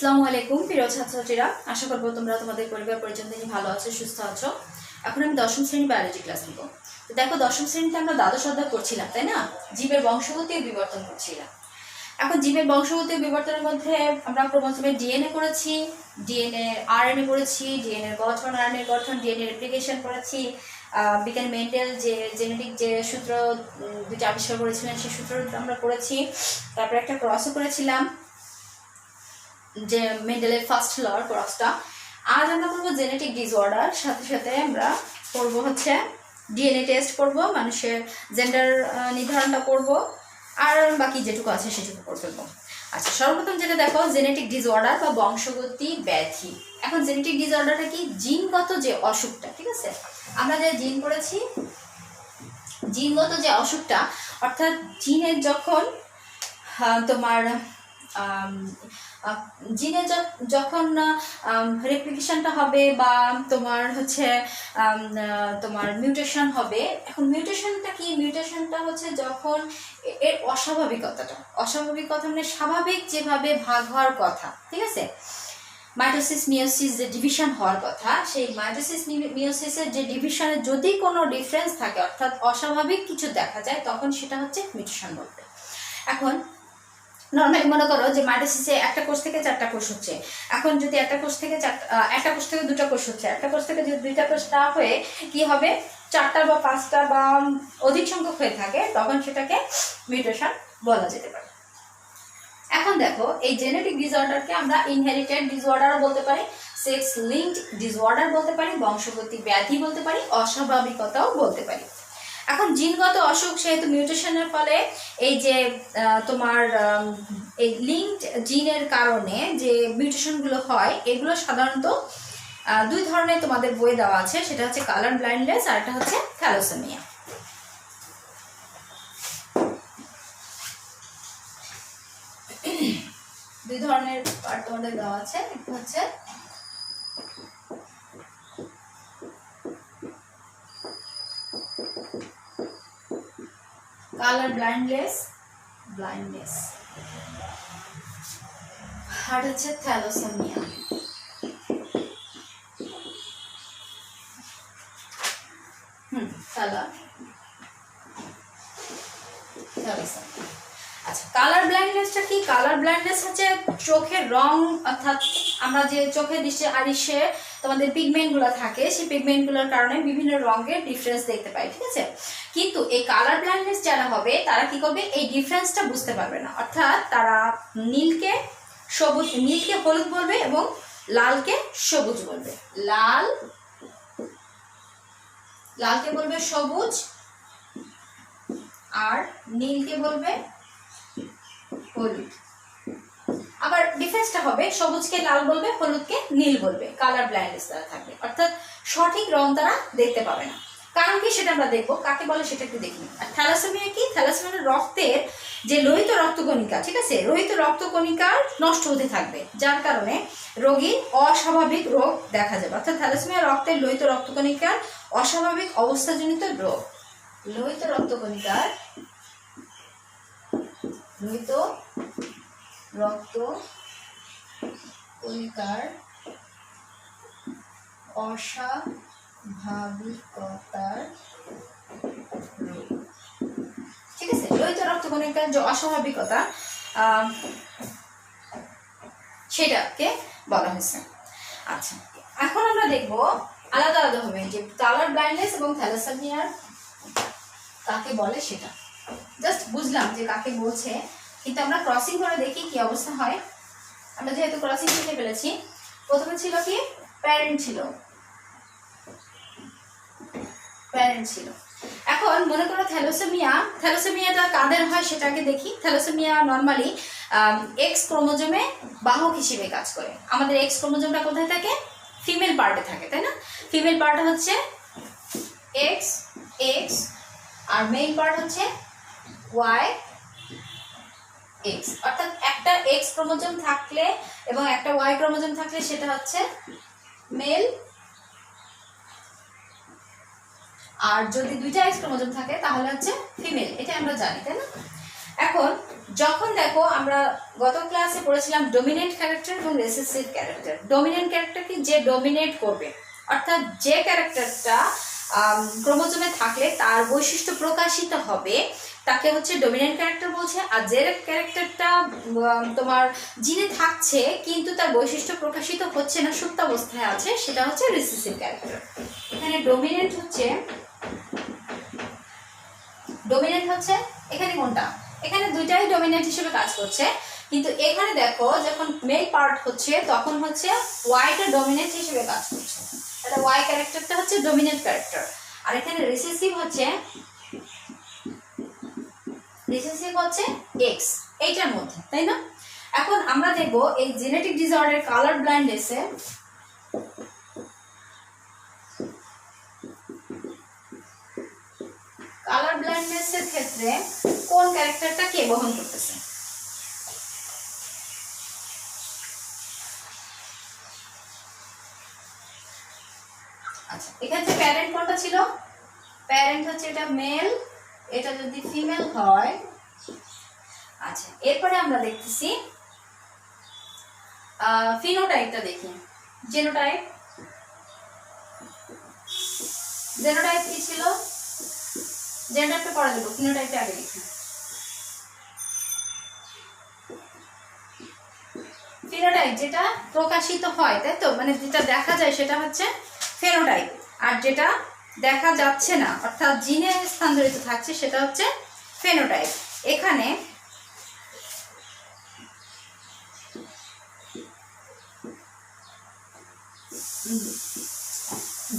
আসসালামু আলাইকুম প্রিয় ছাত্রছাত্রীরা, আশা করব তোমরা তোমাদের পরিবার পরিজন নিয়ে ভালো আছো, সুস্থ আছো। এখন আমি দশম শ্রেণী বায়োলজি ক্লাস নিব। তো দেখো, দশম শ্রেণীতে আমরা দ্বাদশ অধ্যায় করছিলাম, তাই না? জীবের বংশগতি ও বিবর্তন করছিলাম। এখন জীবের বংশগতি ও বিবর্তনের মধ্যে আমরা প্রথমে ডিএনএ করেছি, ডিএনএ আরএনএ করেছি, ডিএনএ গঠন, আরএনএ গঠন, ডিএনএ রেপ্লিকেশন করেছি। বিজ্ঞানী মেন্ডেল যে জেনেটিক যে সূত্র দুটি আবিষ্কার করেছিলেন সেই সূত্র আমরা করেছি। তারপরে একটা ক্রসও করেছিলাম, যে মেন্ডেলের ফার্স্ট লর ক্রসটা। আজ আমরা করবো জেনেটিক ডিসঅর্ডার, সাথে সাথে আমরা করবো হচ্ছে ডিএনএ টেস্ট করব, মানুষের জেন্ডার নির্ধারণটা করব, আর বাকি যেটুকু আছে সেটুকু করে ফেলবো। আচ্ছা, সর্বপ্রথম যেটা দেখো, জেনেটিক ডিসঅর্ডার বা বংশগতি ব্যাধি। এখন জেনেটিক ডিসঅর্ডারটা কি? জিনগত যে অসুখটা, ঠিক আছে? আমরা যে জিন পড়েছি, জিনগত যে অসুখটা, অর্থাৎ জিনের যখন তোমার জিনে যখন রেপ্লিকেশনটা হবে বা তোমার হচ্ছে তোমার মিউটেশন হবে। এখন মিউটেশনটা কি? মিউটেশনটা হচ্ছে যখন এর অস্বাভাবিকতা মানে স্বাভাবিক যেভাবে ভাগ হওয়ার কথা, ঠিক আছে? মাইটোসিস মিওসিস যে ডিভিশন হওয়ার কথা, সেই মাইটোসিস মিওসিসের যে ডিভিশনে যদি কোনো ডিফারেন্স থাকে, অর্থাৎ অস্বাভাবিক কিছু দেখা যায়, তখন সেটা হচ্ছে মিউটেশন বলতে। এখন নর্মালি মনে করো যে মাইটোসিসে একটা কোষ থেকে 4টা কোষ হচ্ছে। এখন যদি একটা কোষ থেকে 2টা কোষ হচ্ছে, একটা কোষ থেকে যদি 2টা কোষ না হয়ে কি হবে, 4টা বা 5টা বা অধিক সংখ্যক হয়ে থাকে, তখন সেটাকে মিউটেশন বলা যেতে পারে। এখন দেখো, এই জেনেটিক ডিসঅর্ডারকে আমরা ইনহেরিটেড ডিসঅর্ডারও বলতে পারি, সেক্স লিঙ্কড ডিসঅর্ডার বলতে পারি, বংশগতি ব্যাধি বলতে পারি, অস্বাভাবিকতাও বলতে পারি। এখন জিনগত অসুখ, সেহেতু মিউটেশনের ফলে এই যে তোমার এই লিঙ্কড জিনের কারণে যে মিউটেশনগুলো হয়, এগুলো সাধারণত 2 ধরনের তোমাদের বই দেওয়া আছে। সেটা হচ্ছে কালার ব্লাইন্ডনেস আর একটা হচ্ছে থ্যালাসেমিয়া। দুই ধরনের পার্ট তোমাদের দেওয়া আছে। একটা হচ্ছে কালার ব্লাইন্ডনেস আর হচ্ছে থ্যালাসেমিয়া। আচ্ছা, কালার ব্লাইন্ডনেসটা কি? কালার ব্লাইন্ডনেস হচ্ছে চোখের রং, অর্থাৎ আমরা যে চোখের দৃষ্টি আরিশে তোমাদের পিগমেন্টগুলো থাকে, সেই পিগমেন্টগুলোর কারণে বিভিন্ন রঙের ডিফারেন্স দেখতে পাই, ঠিক আছে? কিন্তু এই কালার ব্লাইন্ডনেস যারা হবে, তারা কি করবে? এই ডিফারেন্সটা বুঝতে পারবে না, অর্থাৎ তারা নীলকে হলুদ বলবে এবং লালকে সবুজ বলবে। লালকে বলবে সবুজ আর নীলকে বলবে হলুদ। আবার ডিফারেন্সটা হবে, সবুজকে লাল বলবে, হলুদকে নীল বলবে। কালার ব্লাইন্ডনেস তারা থাকবে, অর্থাৎ সঠিক রং তারা দেখতে পাবে না। কারণ কি, সেটা আমরা দেখবো। কাকে বলে সেটা একটু দেখি। আর থ্যালাসেমিয়া কি? থ্যালাসেমিয়া রক্তের যে লোহিত রক্তকণিকা, ঠিক আছে, লোহিত রক্তকণিকা নষ্ট হতে থাকবে, যার কারণে রোগীর অস্বাভাবিক রোগ দেখা যাবে। অর্থাৎ থ্যালাসেমিয়া রক্তের লোহিত রক্তকণিকার অস্বাভাবিক অবস্থাজনিত রোগ। লোহিত রক্তকণিকার অস্বাভাবিকতার রোগ, ঠিক আছে? লোহিত রক্তকণিকার যে অস্বাভাবিকতা, সেটাকে বলা হয়েছে। আচ্ছা, এখন আমরা দেখবো আলাদা আলাদা হবে যে কালার ব্লাইন্ডনেস এবং থ্যালাসেমিয়ার কাকে বলে সেটা। জাস্ট বুঝলাম যে কাকে বলছে, কিন্তু আমরা ক্রসিং করে দেখি কি অবস্থা হয়। আমরা যেহেতু ক্রসিং শিখে ফেলেছি, প্রথমে ছিল কি? প্যারেন্ট ছিল। এখন মনে করো থ্যালাসেমিয়াটা কাদের হয় সেটাকে দেখি। থ্যালাসেমিয়া নর্মালি এক্স ক্রোমোজোমে বাহক হিসেবে কাজ করে। আমাদের এক্স ক্রোমোজোমটা কোথায় থাকে? ফিমেল পার্টে থাকে, তাই না? ফিমেল পার্টে হচ্ছে এক্স আর মেল পার্ট হচ্ছে ওয়াই এক্স। অর্থাৎ একটা এক্স ক্রোমোজোম থাকলে এবং একটা ওয়াই ক্রোমোজোম থাকলে সেটা হচ্ছে মেল, আর যদি 2টা এক্স ক্রোমোজোম থাকে তাহলে হচ্ছে ফিমেল। এটা আমরা জানি, তাই না? এখন যখন দেখো আমরা গত ক্লাসে পড়েছিলাম ডমিনেন্ট ক্যারেক্টার এবং রিসেসিভ ক্যারেক্টার। ডমিনেন্ট ক্যারেক্টার কি, যে ডমিনেট করবে, অর্থাৎ যে ক্যারেক্টারটা ক্রোমোজোমে থাকলে তার বৈশিষ্ট্য প্রকাশিত হবে তাকে হচ্ছে ডমিনেন্ট ক্যারেক্টার বলছে। আর যে ক্যারেক্টারটা তোমার জিনে থাকছে কিন্তু তার বৈশিষ্ট্য প্রকাশিত হচ্ছে না, সুপ্তাবস্থায় আছে, সেটা হচ্ছে রিসেসিভ ক্যারেক্টার। এখানে ডমিনেন্ট হচ্ছে এখানে কোনটা, এখানে দুইটাই ডমিনেন্ট হিসেবে কাজ করছে, কিন্তু এখানে দেখো যখন মেল পার্ট হচ্ছে তখন হচ্ছে ওয়াইটা ডমিনেন্ট হিসেবে কাজ করছে, তাহলে ওয়াই ক্যারেক্টারটা হচ্ছে ডমিনেন্ট ক্যারেক্টার। আর এখানে রিসেসিভ হচ্ছে এক্স, এইটার মধ্যে, তাই না? এখন আমরা দেখব এই জেনেটিক ডিসঅর্ডার কালার ব্লাইন্ডনেসে এর ক্ষেত্রে কোন ক্যারেক্টারটা কে বহন করতেছে। আচ্ছা, এখানে প্যারেন্ট কোনটা ছিল? প্যারেন্ট হচ্ছে এটা মেল, এটা যদি ফিমেল হয়। আচ্ছা, এরপরে আমরা দেখতেছি ফিনোটাইপটা দেখি। জেনোটাইপ কি ছিল? জেনোটাইপটা পরে দেবো, ফিনোটাইপটা আগে দেখি। ফিনোটাইপ যেটা প্রকাশিত হয়, তাই তো, মানে যেটা দেখা যায় সেটা হচ্ছে ফেনোটাইপ, আর যেটা দেখা যাচ্ছে না অর্থাৎ জিনে স্থানান্তরিত থাকছে সেটা হচ্ছে ফেনোটাইপ। এখানে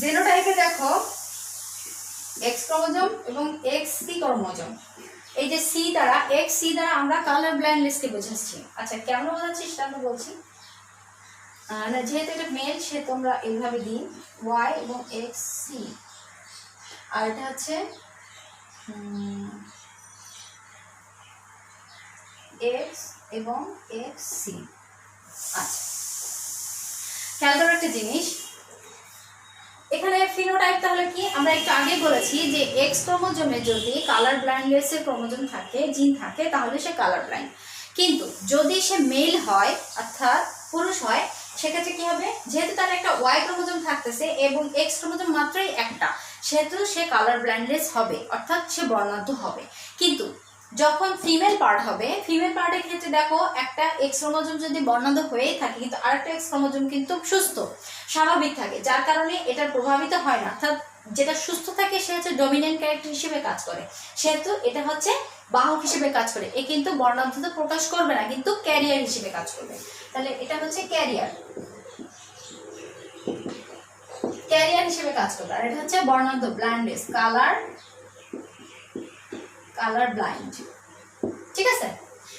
জেনোটাইপে দেখো এক্স ক্রোমোজোম এবং এক্স সি ক্রোমোজোম, এই যে সি দ্বারা এক্স সি দ্বারা আমরা কালার ব্লাইন্ডনেসকে বোঝাচ্ছি। আচ্ছা, কেমন বোঝাচ্ছি সেটা আমরা বলছি না, যেহেতু এটা মেল সেহেতু আমরা এইভাবে দিই ওয়াই এবং এক্স সি, আর এটা হচ্ছে এক্স এবং এক্স সি। আচ্ছা, খেয়াল করার একটা জিনিস, এখানে ফিনোটাইপ তাহলে কি, আমরা একটু আগে বলেছি যে এক্স ক্রোমোজোমে যদি কালার ব্লাইন্ডনেসের ক্রোমোজোম থাকে, জিন থাকে, তাহলে সে কালার ব্লাইন্ড। কিন্তু যদি সে মেল হয় অর্থাৎ পুরুষ হয়, সেক্ষেত্রে কি হবে, যেহেতু তার একটা ওয়াই ক্রোমোজোম থাকতেছে এবং এক্স ক্রোমোজোম মাত্রই একটা, সেহেতু সে কালার ব্লাইন্ডনেস হবে অর্থাৎ সে বর্ণাঢ্য হবে। কিন্তু যখন ফিমেল পার্ট হবে, ফিমেল পার্টের ক্ষেত্রে দেখো একটা এক্স ক্রোমোজোম যদি বর্ণাঢ্য হয়েই থাকে কিন্তু আরেকটা এক্স ক্রোমোজোম কিন্তু সুস্থ স্বাভাবিক থাকে, যার কারণে এটা প্রভাবিত হয় না, অর্থাৎ যেটা সুস্থ থাকে সে হচ্ছে ডমিনেন্ট ক্যারেক্টার হিসেবে কাজ করে, সেহেতু এটা হচ্ছে বাহক হিসেবে কাজ করে। এ কিন্তু বর্ণাঢ্যতা প্রকাশ করবে না, কিন্তু ক্যারিয়ার হিসেবে কাজ করবে। তাহলে এটা হচ্ছে ক্যারিয়ার হিসেবে কাজ করবে, আর এটা হচ্ছে বর্ণাঢ্য ব্লাইন্ডনেস, কালার ব্লাইন্ড। ঠিক আছে,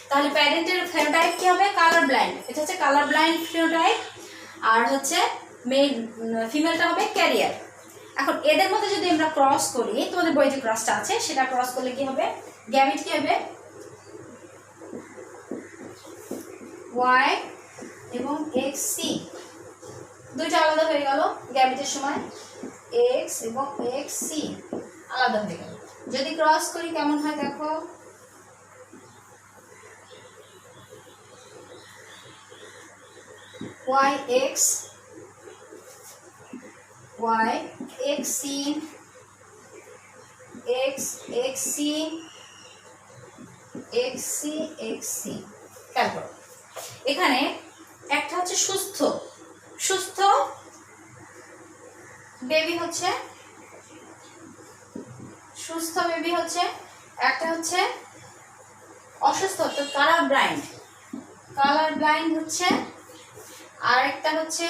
তাহলে প্যারেন্টের ফিনোটাইপ কি হবে? কালার ব্লাইন্ড, এটা হচ্ছে কালার ব্লাইন্ড ফিনোটাইপ, আর হচ্ছে ফিমেলটা হবে ক্যারিয়ার। এখন এদের মধ্যে যদি আমরা ক্রস করি, তোমাদের বই যে ক্রসটা আছে সেটা ক্রস করলে কি হবে? গ্যামিট কি হবে? ওয়াই এবং এক্স সি, দুইটা আলাদা হয়ে গেল গ্যামিটের সময়, এক্স এবং এক্স সি আলাদা হয়ে গেল। যদি ক্রস করি কেমন হয় দেখো, Y X C, X C, X C. তারপর এখানে একটা হচ্ছে সুস্থ বেবি হচ্ছে, একটা হচ্ছে অসুস্থ অর্থাৎ কালার ব্লাইন্ড হচ্ছে, আর একটা হচ্ছে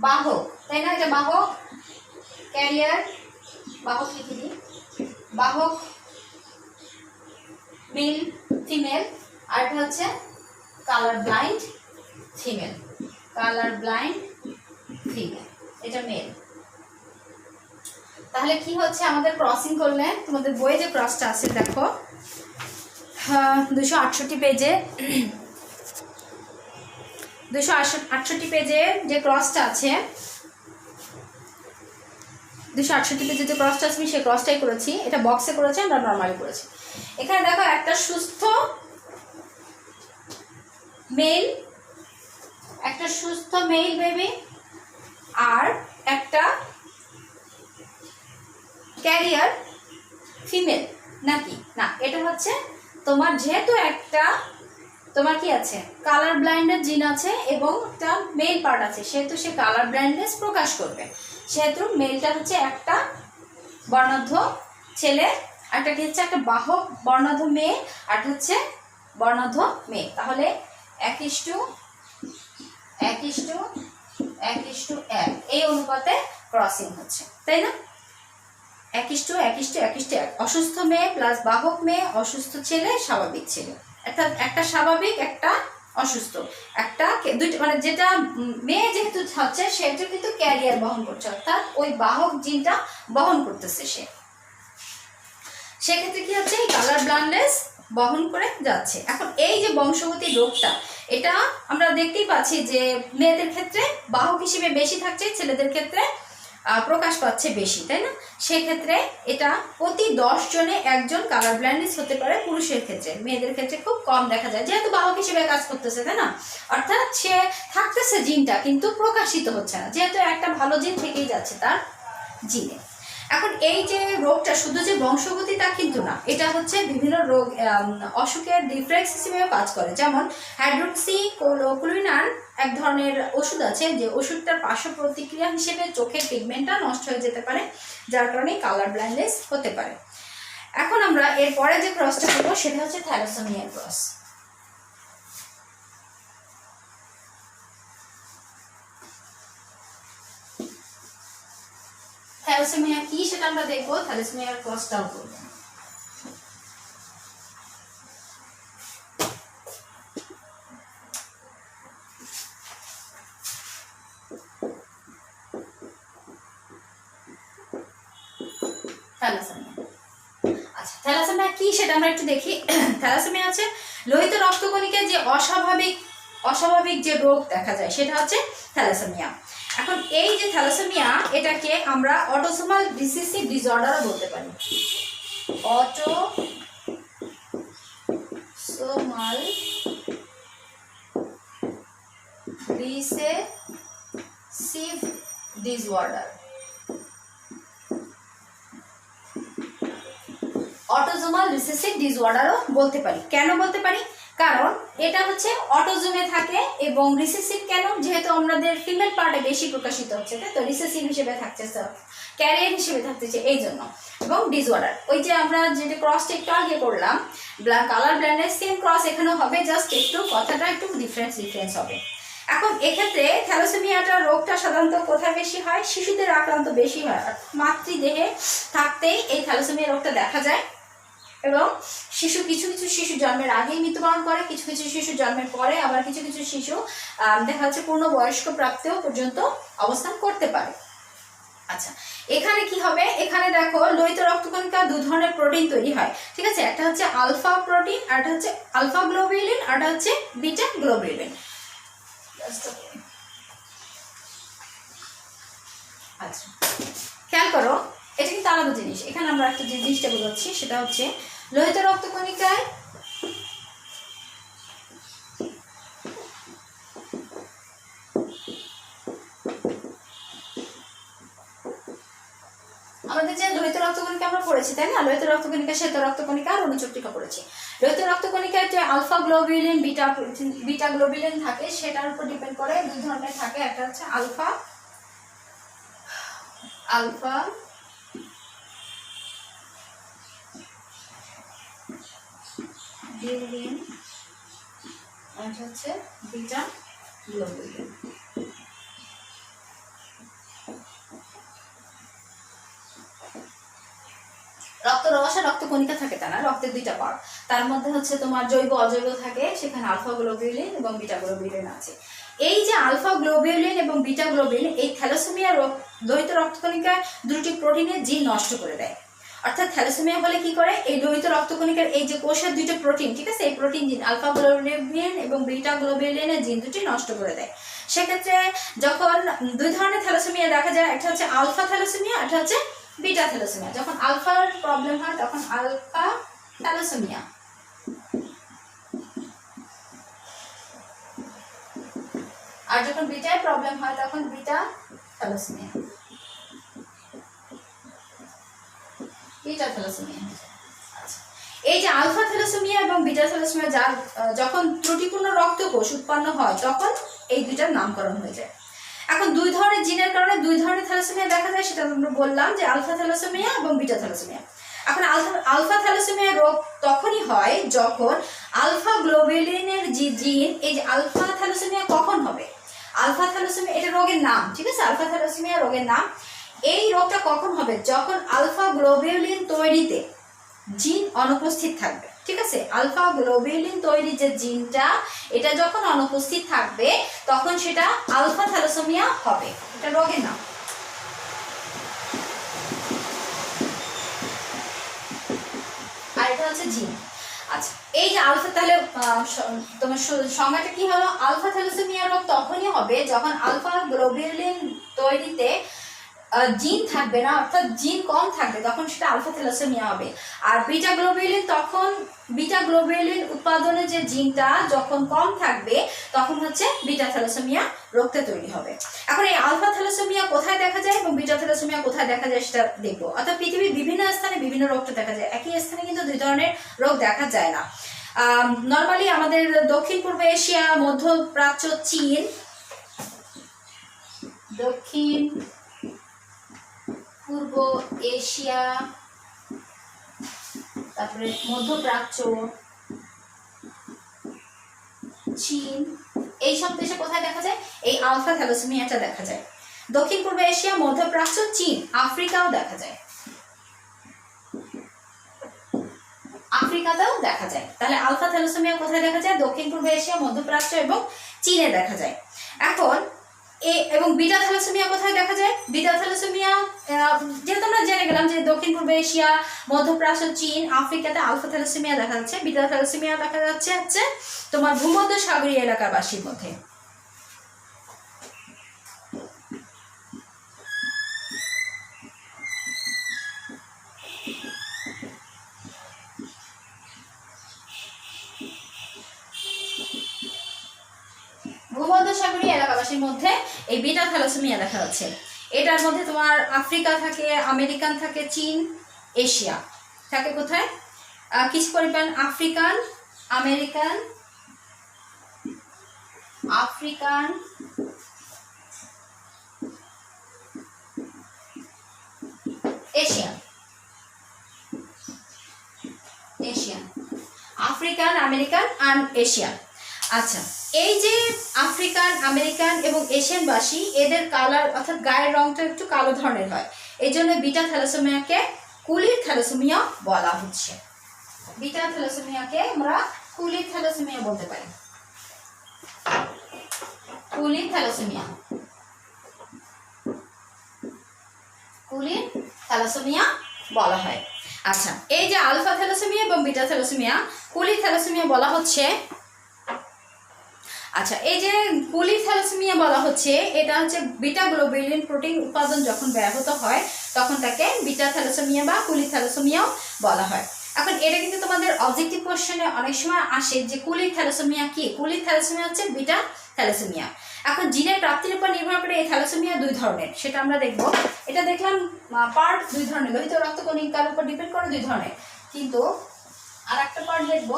বাহক, তাই না? এটা বাহক, ক্যারিয়ার, বাহক লিখে দিই, বাহক মেল ফিমেল, আর এটা হচ্ছে কালার ব্লাইন্ড ফিমেল, এটা মেল। তাহলে কি হচ্ছে, আমাদের ক্রসিং করলে তোমাদের বইয়ে যে ক্রসটা আছে দেখো 268 পেজে, 268 পেজে যে ক্রসটা আছে, 268 পেজে যে ক্রসটা আছে আমি সেই ক্রসটাই করেছি, এটা বক্সে করেছি, আমরা নর্মালি করেছি। এখানে দেখো একটা সুস্থ মেল, একটা সুস্থ মেল বেবি, আর একটা ক্যারিয়ার ফিমেল, নাকি না এটা হচ্ছে তোমার যেহেতু একটা তোমার কি আছে কালার ব্লাইন্ডের জিন আছে এবং একটা মেল পার্ট আছে, সেহেতু সে কালার ব্লাইন্ডনেস প্রকাশ করবে, সেহেতু মেলটা হচ্ছে একটা বর্ণাঢ্য ছেলে, একটা কি হচ্ছে একটা বাহক বর্ণাঢ্য মেয়ে, আর হচ্ছে বর্ণাঢ্য মেয়ে। তাহলে 1:1:1:1 এই অনুপাতে ক্রসিং হচ্ছে, তাই না? 1:1:1:1 অসুস্থ মেয়ে প্লাস বাহক মেয়ে, অসুস্থ ছেলে, স্বাভাবিক ছেলে, একটা স্বাভাবিক একটা অসুস্থ, একটা দুইটা মানে যেটা মেয়ে যেহেতু হচ্ছে সেহেতু কিন্তু ক্যারিয়ার বহন করছে, অর্থাৎ ওই বাহক জিনটা বহন করতেছে সে, সেক্ষেত্রে কি হচ্ছে এই কালার ব্লাইন্ডনেস বহন করে যাচ্ছে। এখন এই যে বংশগতি রোগটা, এটা আমরা দেখতেই পাচ্ছি যে মেয়েদের ক্ষেত্রে বাহক হিসেবে বেশি থাকছে, ছেলেদের ক্ষেত্রে প্রকাশ পাচ্ছে বেশি, তাই না? সেক্ষেত্রে এটা প্রতি 10 জনে একজন কালার ব্লাইন্ডনেস হতে পারে পুরুষের ক্ষেত্রে, মেয়েদের ক্ষেত্রে খুব কম দেখা যায়, যেহেতু বাহক হিসেবে কাজ করতেছে, তাই না? অর্থাৎ সে থাকতেছে জিনটা কিন্তু প্রকাশিত হচ্ছে না, যেহেতু একটা ভালো জিন থেকেই যাচ্ছে তার জিনে। এখন এই যে রোগটা শুধু যে বংশগতি তা কিন্তু না, এটা হচ্ছে বিভিন্ন রোগ অসুখের ডিফারেন্স হিসেবেও কাজ করে। যেমন হাইড্রোক্সিক্লোরোকুইনান এক ধরনের ওষুধ আছে, যে ওষুধটার পার্শ্ব প্রতিক্রিয়া হিসেবে চোখের পিগমেন্টটা নষ্ট হয়ে যেতে পারে, যার কারণে কালার ব্লাইন্ডনেস হতে পারে। এখন আমরা এরপরে যে ক্রসটা করবো সেটা হচ্ছে থ্যালাসেমিয়া ক্রস। থ্যালাসেমিয়া কি সেটা আমরা দেখবো, থ্যালাসেমিয়ার ক্রসটাও করবো। থ্যালাসেমিয়া, আচ্ছা থ্যালাসেমিয়া কি সেটা আমরা একটু দেখি। থ্যালাসেমিয়া আছে লোহিত রক্তকণিকায় যে অস্বাভাবিক যে রোগ দেখা যায় সেটা হচ্ছে থ্যালাসেমিয়া। এখন এই যে থ্যালাসেমিয়া এটাকে আমরা অটোসোমাল রিসেসিভ ডিসঅর্ডারও বলতে পারি। Autosomal recessive disorder, autosomal recessive ডিসঅর্ডারও বলতে পারি। কেন বলতে পারি? কারণ এটা হচ্ছে অটোজোমে থাকে এবং রিসেসিভ কেন, যেহেতু আমাদের ফিমেল পার্টে বেশি প্রকাশিত হচ্ছে, তাই তো রিসেসিভ হিসেবে থাকছে, ক্যারিয়ার হিসেবে থাকতেছে এই জন্য। এবং ডিসঅর্ডার ওই যে আমরা যেটা ক্রসটা একটু আগে করলাম কালার ব্লাইন্ডনেস, সেম ক্রস এখানেও হবে, জাস্ট একটু কথাটা একটু ডিফারেন্স হবে। এখন এক্ষেত্রে থ্যালাসেমিয়াটা রোগটা সাধারণত কোথায় বেশি হয়? শিশুদের আক্রান্ত বেশি হয়, মাতৃদেহে থাকতেই এই থ্যালাসেমিয়া রোগটা দেখা যায় এবং কিছু কিছু শিশু জন্মের আগেই মৃত্যুবরণ করে, কিছু কিছু শিশু জন্মের পরে, আবার কিছু কিছু শিশু দেখা যাচ্ছে পূর্ণবয়স্ক প্রাপ্তিও পর্যন্ত অবস্থান করতে পারে। আচ্ছা এখানে কি হবে? এখানে দেখো লোহিত রক্তকণিকা দু ধরনের প্রোটিন তৈরি হয়, ঠিক আছে? একটা হচ্ছে আলফা প্রোটিন, আর একটা হচ্ছে আলফা গ্লোবুলিন, আর একটা হচ্ছে বিটা গ্লোবুলিন। আচ্ছা খেয়াল করো, এটা কিন্তু আলাদা জিনিস। এখানে আমরা একটা যে জিনিসটা বোঝাচ্ছি সেটা হচ্ছে লোহিত রক্তকণিকায় আমাদের যে লোহিত রক্তকণিকা আমরা পড়েছি, তাই না? লোহিত রক্তকণিকা, শ্বেত রক্তকণিকা আর অনুচক্রিকা পড়েছি। লোহিত রক্তকণিকায় যে আলফা গ্লোবুলিন বিটা গ্লোবুলিন থাকে সেটার উপর ডিপেন্ড করে, দুই ধরনের থাকে। একটা হচ্ছে আলফা গ্লোবুলিন, আর হচ্ছে বিটা গ্লোবুলিন। রক্ত রস আর রক্তকণিকা থাকে, তা না, রক্তের দুইটা পার্ট, তার মধ্যে হচ্ছে তোমার জৈব অজৈব থাকে, সেখানে আলফা গ্লোবুলিন এবং বিটা গ্লোবুলিন আছে। এই যে আলফা গ্লোবুলিন এবং বিটা গ্লোবুলিন এই থ্যালাসেমিয়া লোহিত রক্তকণিকায় দুটি প্রোটিনের জিন নষ্ট করে দেয়। অর্থাৎ থ্যালাসেমিয়া হলে কি করে, এই লোহিত রক্তকণিকার এই যে কোষের দুটো প্রোটিন, ঠিক আছে, এই প্রোটিন জিন আলফা গ্লোবুলিন এবং বিটা গ্লোবুলিনের জিন দুটি নষ্ট করে দেয়। সেক্ষেত্রে যখন দুই ধরনের থ্যালাসেমিয়া দেখা যায়, একটা হচ্ছে আলফা থ্যালাসেমিয়া, একটা হচ্ছে বিটা থ্যালাসেমিয়া। যখন আলফার প্রবলেম হয় তখন আলফা থ্যালাসেমিয়া, আর যখন বিটায় প্রবলেম হয় তখন বিটা থ্যালাসেমিয়া, বিটা থ্যালাসেমিয়া। আচ্ছা, এই যে আলফা থ্যালাসেমিয়া এবং বিটা থ্যালাসেমিয়া যার যখন ত্রুটিপূর্ণ রক্তকোষ উৎপন্ন হয় তখন এই দুইটার নামকরণ হয়ে যায়। এখন দুই ধরনের জিনের কারণে দুই ধরনের থ্যালাসেমিয়া দেখা যায়, সেটা আমরা বললাম যে আলফা থ্যালাসেমিয়া এবং বিটা থ্যালাসেমিয়া। এখন আলফা থ্যালাসেমিয়া রোগ তখনই হয় যখন আলফা গ্লোবুলিনের যে জিন, এই যে আলফা থ্যালাসেমিয়া কখন হবে, আলফা থ্যালাসেমিয়া এটা রোগের নাম, ঠিক আছে, আলফা থ্যালাসেমিয়া রোগের নাম। এই রোগটা কখন হবে, যখন আলফা গ্লোবুলিন তৈরিতে জিন অনুপস্থিত থাকবে, ঠিক আছে, আলফা গ্লোবুলিন তৈরি যে জিনটা এটা যখন অনুপস্থিত থাকবে তখন সেটা আলফা থ্যালাসেমিয়া হবে, এটা রোগের নাম। আর এটা হচ্ছে জিন। আচ্ছা, এই যে আলফা, তাহলে তোমার সংজ্ঞাটা কি হলো, আলফা থ্যালাসেমিয়া রোগ তখনই হবে যখন আলফা গ্লোবুলিন তৈরিতে জিন থাকবে না, অর্থাৎ জিন কম থাকবে, তখন সেটা আলফা থ্যালাসেমিয়া হবে। আর বিটা গ্লোবুলিন, তখন বিটা গ্লোবুলিন উৎপাদনের যে জিনটা যখন কম থাকবে তখন হচ্ছে বিটা থ্যালাসেমিয়া রোগটা তৈরি হবে। এখন এই আলফা থ্যালাসেমিয়া কোথায় দেখা যায় এবং বিটা থ্যালাসেমিয়া কোথায় দেখা যায় সেটা দেখবো। অর্থাৎ পৃথিবীর বিভিন্ন স্থানে বিভিন্ন রোগটা দেখা যায়, একই স্থানে কিন্তু দুই ধরনের রোগ দেখা যায় না। নর্মালি আমাদের দক্ষিণ পূর্ব এশিয়া, মধ্যপ্রাচ্য, চীন, দক্ষিণ পূর্ব এশিয়া, তারপরে মধ্যপ্রাচ্য, চীন, এইসব দেশে কোথায় দেখা যায় এই আলফা থ্যালাসেমিয়াটা দেখা যায়। দক্ষিণ পূর্ব এশিয়া, মধ্যপ্রাচ্য, চীন, আফ্রিকাও দেখা যায়, আফ্রিকাতেও দেখা যায়। তাহলে আলফা থ্যালাসেমিয়া কোথায় দেখা যায়, দক্ষিণ পূর্ব এশিয়া, মধ্যপ্রাচ্য এবং চীনে দেখা যায়। এখন এবং বিটা থ্যালাসেমিয়া কোথায় দেখা যায়, বিটা থ্যালাসেমিয়া যেহেতু আমরা জেনে গেলাম যে দক্ষিণ পূর্ব এশিয়া, মধ্যপ্রাচ্য, চীন, আফ্রিকাতে আলফা থ্যালাসেমিয়া দেখা যাচ্ছে, বিটা থ্যালাসেমিয়া দেখা যাচ্ছে হচ্ছে তোমার ভূমধ্য সাগরীয় এলাকার বাসীর মধ্যে। ভূমধ্যসাগরীয় এলাকাবাসীর মধ্যে এই বিটা থ্যালাসেমিয়া দেখা যাচ্ছে। এটার মধ্যে তোমার আফ্রিকা থাকে, আমেরিকান থাকে, চীন, এশিয়া থাকে। কোথায় কিছু পরিমাণ African, American, African, Asian, Asian, African, American and Asian. আচ্ছা, এই যে আফ্রিকান, আমেরিকান এবং এশিয়ানবাসী, এদের কালার অর্থাৎ গায়ের রংটা একটু কালো ধরনের হয়, এই জন্য বিটা থ্যালাসেমিয়াকে কুলির থ্যালাসেমিয়া বলা হচ্ছে। বিটা থ্যালাসেমিয়াকে আমরা কুলির থ্যালাসেমিয়া বলতে পারি, কুলির থ্যালাসেমিয়া, কুলির থ্যালাসেমিয়া বলা হয়। আচ্ছা, এই যে আলফা থ্যালাসেমিয়া এবং বিটা থ্যালাসেমিয়া, কুলির থ্যালাসেমিয়া বলা হচ্ছে। আচ্ছা, এই যে কুলির থ্যালাসেমিয়া বলা হচ্ছে, এটা হচ্ছে বিটা গ্লোবুলিন প্রোটিন উৎপাদন যখন ব্যাহত হয় তখন তাকে বিটা থ্যালাসেমিয়া বা কুলির থ্যালাসেমিয়াও বলা হয়। এখন এটা কিন্তু তোমাদের অবজেক্টিভ কোশ্চেনে অনেক সময় আসে যে কুলির থ্যালাসেমিয়া কি। কুলির থ্যালাসেমিয়া হচ্ছে বিটা থ্যালাসেমিয়া। এখন জিনের প্রাপ্তির উপর নির্ভর করে এই থ্যালাসেমিয়া দুই ধরনের, সেটা আমরা দেখব। এটা দেখলাম পার্ট দুই ধরনের, লোহিত রক্তকণিকার উপর ডিপেন্ড করে দুই ধরনের, কিন্তু আর একটা পার্ট দেখব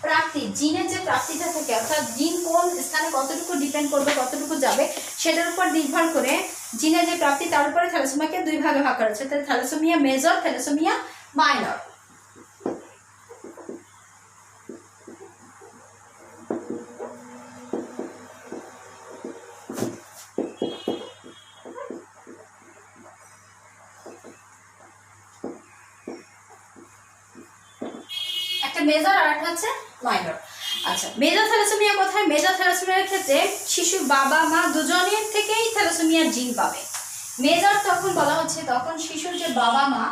প্রাপ্তি, জিনের যে প্রাপ্তিটা থাকে, অর্থাৎ জিন কোন স্থানে কতটুকু ডিপেন্ড করবে, কতটুকু যাবে, সেটার উপর নির্ভর করে জিনের যে প্রাপ্তি তার উপরে থ্যালাসেমিয়াকে দুই ভাগে ভাগ করা হচ্ছে। Thalassaemia major, thalassaemia minor. একটা মেজর আর একটা হচ্ছে মাইনর। আচ্ছা, মেজর থ্যালাসেমিয়া কোথায়? মেজর থ্যালাসেমিয়ার ক্ষেত্রে শিশুর বাবা মা দুজনের থেকেই থ্যালাসেমিয়ার জিন পাবে। মেজর তখন বলা হচ্ছে তখন শিশুর যে বাবা মা,